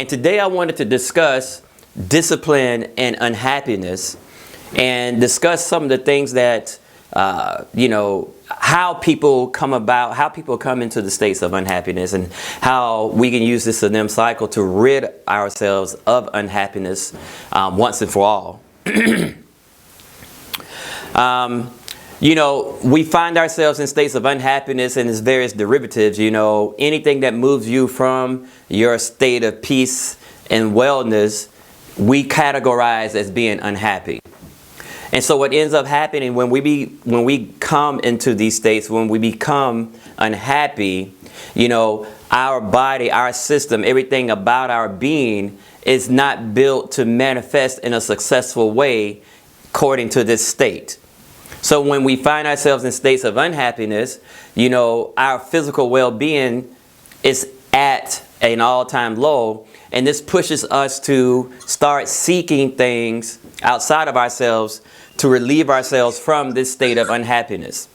And today I wanted to discuss discipline and unhappiness, and discuss some of the things that, how people come into the states of unhappiness, and how we can use this them cycle to rid ourselves of unhappiness once and for all. We find ourselves in states of unhappiness and its various derivatives. Anything that moves you from your state of peace and wellness, we categorize as being unhappy. And so what ends up happening when we come into these states, when we become unhappy, our body, our system, everything about our being is not built to manifest in a successful way according to this state. So when we find ourselves in states of unhappiness, our physical well-being is at an all-time low, and this pushes us to start seeking things outside of ourselves to relieve ourselves from this state of unhappiness.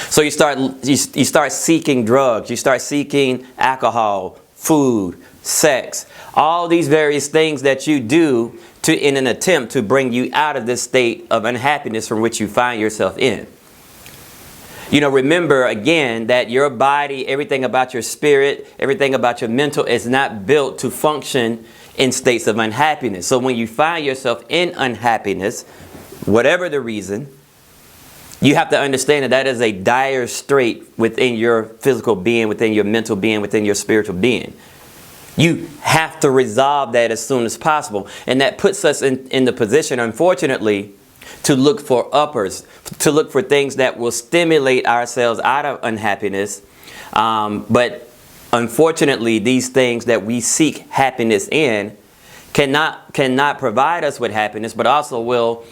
So you start seeking drugs, you start seeking alcohol, food, sex, all these various things that you do in an attempt to bring you out of this state of unhappiness from which you find yourself in. Remember again that your body, everything about your spirit, everything about your mental is not built to function in states of unhappiness. So when you find yourself in unhappiness, whatever the reason, you have to understand that is a dire strait within your physical being, within your mental being, within your spiritual being. You have to resolve that as soon as possible. And that puts us in the position, unfortunately, to look for uppers, to look for things that will stimulate ourselves out of unhappiness. But unfortunately, these things that we seek happiness in cannot provide us with happiness, but also will,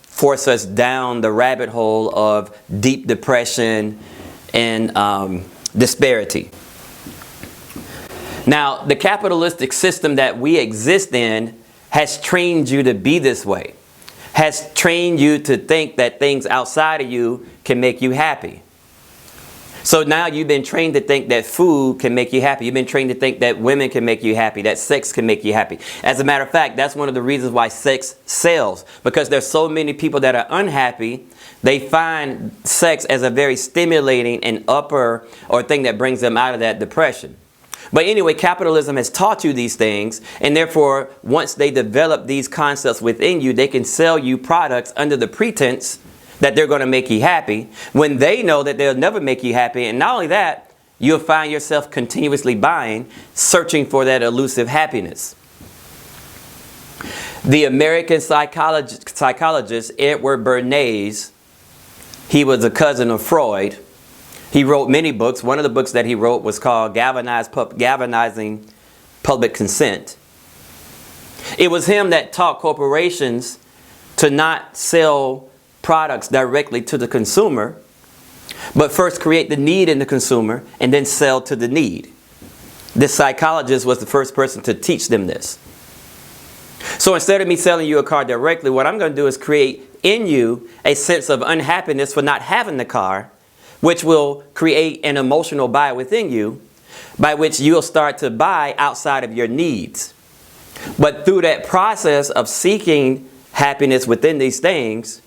force us down the rabbit hole of deep depression and disparity. Now, the capitalistic system that we exist in has trained you to be this way, has trained you to think that things outside of you can make you happy. So now you've been trained to think that food can make you happy. You've been trained to think that women can make you happy, that sex can make you happy. As a matter of fact, that's one of the reasons why sex sells, because there's so many people that are unhappy. They find sex as a very stimulating and upper or thing that brings them out of that depression. But anyway, capitalism has taught you these things, and therefore, once they develop these concepts within you, they can sell you products under the pretense that they're going to make you happy, when they know that they'll never make you happy. And not only that, you'll find yourself continuously buying, searching for that elusive happiness. The American psychologist Edward Bernays, he was a cousin of Freud. He wrote many books. One of the books that he wrote was called Galvanizing Public Consent. It was him that taught corporations to not sell products directly to the consumer, but first create the need in the consumer and then sell to the need. This psychologist was the first person to teach them this. So instead of me selling you a car directly, what I'm going to do is create in you a sense of unhappiness for not having the car, which will create an emotional buy within you, by which you'll start to buy outside of your needs. But through that process of seeking happiness within these things,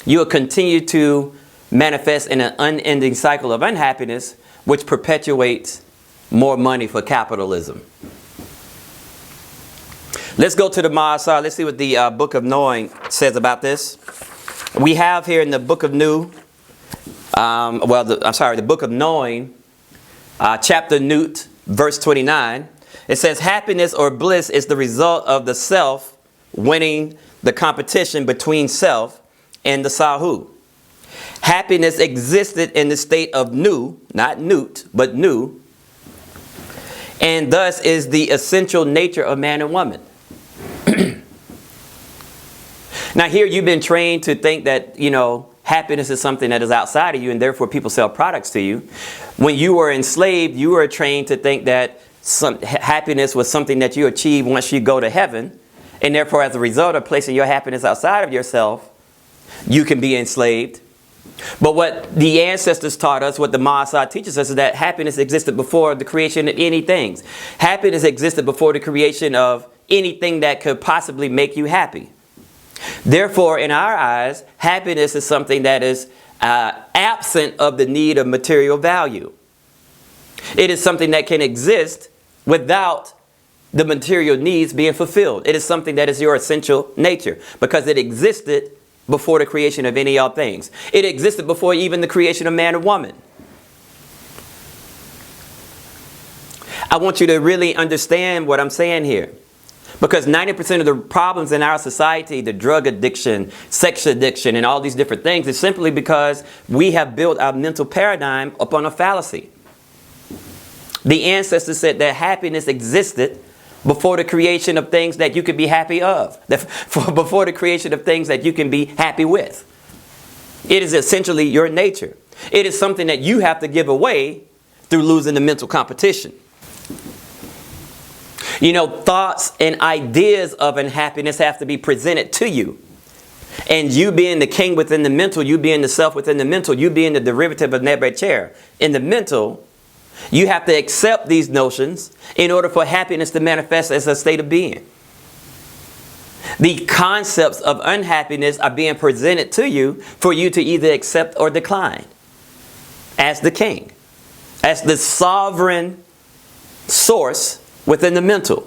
you'll continue to manifest in an unending cycle of unhappiness, which perpetuates more money for capitalism. Let's go to the Ma'asar. Let's see what the Book of Knowing says about this. We have here in the Book of the Book of Knowing, chapter Nut, verse 29. It says, happiness or bliss is the result of the self winning the competition between self and the Sahu. Happiness existed in the state of Nu, not Nut, but Nu, and thus is the essential nature of man and woman. Now here you've been trained to think that, happiness is something that is outside of you, and therefore people sell products to you. When you were enslaved, you were trained to think that happiness was something that you achieve once you go to heaven, and therefore as a result of placing your happiness outside of yourself, you can be enslaved. But what the ancestors taught us, what the Maasai teaches us, is that happiness existed before the creation of anything. Happiness existed before the creation of anything that could possibly make you happy. Therefore, in our eyes, happiness is something that is absent of the need of material value. It is something that can exist without the material needs being fulfilled. It is something that is your essential nature because it existed before the creation of any of things. It existed before even the creation of man and woman. I want you to really understand what I'm saying here. Because 90% of the problems in our society, the drug addiction, sex addiction, and all these different things, is simply because we have built our mental paradigm upon a fallacy. The ancestors said that happiness existed before the creation of things that you could be happy of. Before the creation of things that you can be happy with. It is essentially your nature. It is something that you have to give away through losing the mental competition. You know, thoughts and ideas of unhappiness have to be presented to you. And you being the king within the mental, you being the self within the mental, you being the derivative of Nebuchadnezzar in the mental, you have to accept these notions in order for happiness to manifest as a state of being. The concepts of unhappiness are being presented to you for you to either accept or decline. As the king. As the sovereign source within the mental.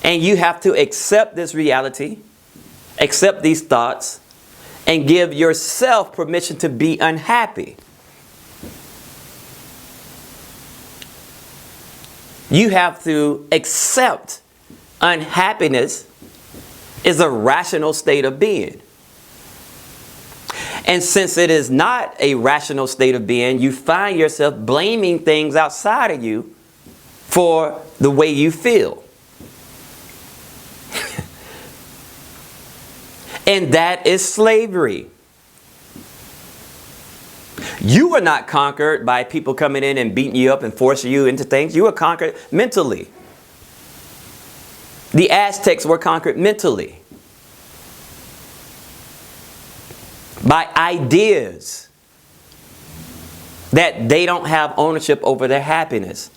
And you have to accept this reality, accept these thoughts, and give yourself permission to be unhappy. You have to accept unhappiness is a rational state of being. And since it is not a rational state of being, you find yourself blaming things outside of you for the way you feel. And that is slavery. You were not conquered by people coming in and beating you up and forcing you into things. You were conquered mentally. The Aztecs were conquered mentally. By ideas that they don't have ownership over their happiness.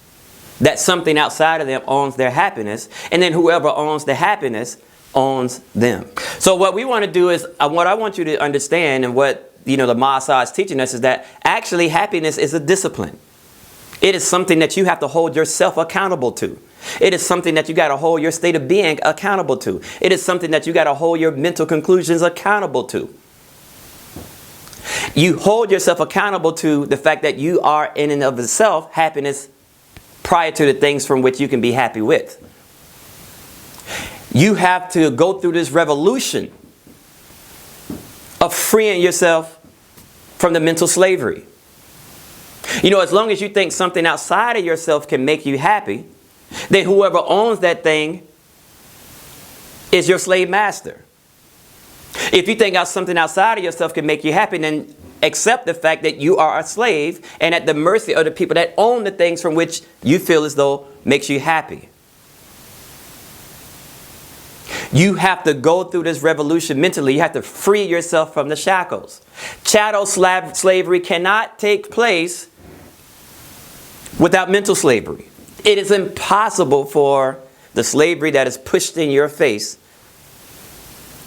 That something outside of them owns their happiness. And then whoever owns the happiness owns them. So what we want to do is, what I want you to understand, and what the Maasai is teaching us, is that actually happiness is a discipline. It is something that you have to hold yourself accountable to. It is something that you got to hold your state of being accountable to. It is something that you got to hold your mental conclusions accountable to. You hold yourself accountable to the fact that you are in and of itself happiness prior to the things from which you can be happy with. You have to go through this revolution of freeing yourself from the mental slavery. You know, as long as you think something outside of yourself can make you happy, then whoever owns that thing is your slave master. If you think something outside of yourself can make you happy, then accept the fact that you are a slave and at the mercy of the people that own the things from which you feel as though makes you happy. You have to go through this revolution mentally. You have to free yourself from the shackles. Chattel slavery cannot take place without mental slavery. It is impossible for the slavery that is pushed in your face.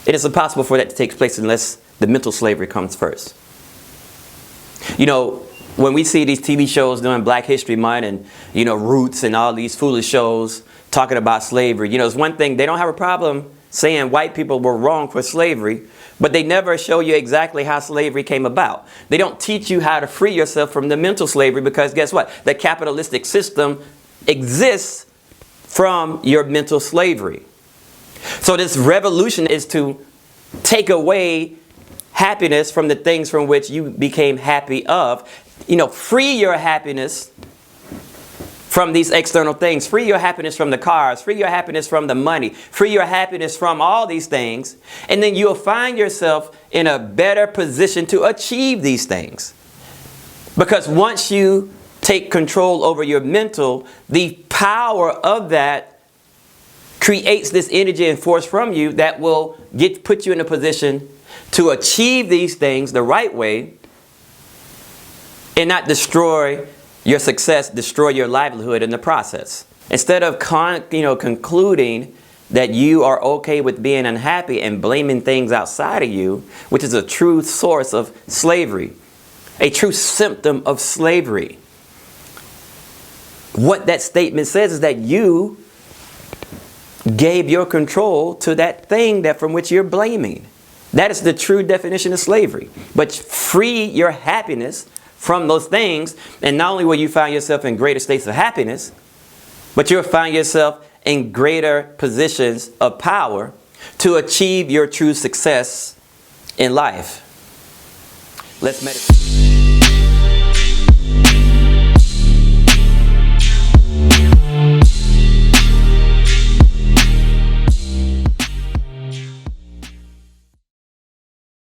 It is impossible for that to take place unless the mental slavery comes first. You know, when we see these TV shows during Black History Month and, Roots and all these foolish shows talking about slavery, it's one thing, they don't have a problem saying white people were wrong for slavery, but they never show you exactly how slavery came about. They don't teach you how to free yourself from the mental slavery because guess what? The capitalistic system exists from your mental slavery. So this revolution is to take away happiness from the things from which you became happy of. Free your happiness from these external things. Free your happiness from the cars. Free your happiness from the money. Free your happiness from all these things. And then you'll find yourself in a better position to achieve these things. Because once you take control over your mental, the power of that creates this energy and force from you that will put you in a position to achieve these things the right way and not destroy your success, destroy your livelihood in the process. Instead of concluding that you are okay with being unhappy and blaming things outside of you, which is a true source of slavery, a true symptom of slavery. What that statement says is that you gave your control to that thing that from which you're blaming. That is the true definition of slavery. But free your happiness from those things, and not only will you find yourself in greater states of happiness, but you'll find yourself in greater positions of power to achieve your true success in life. Let's meditate.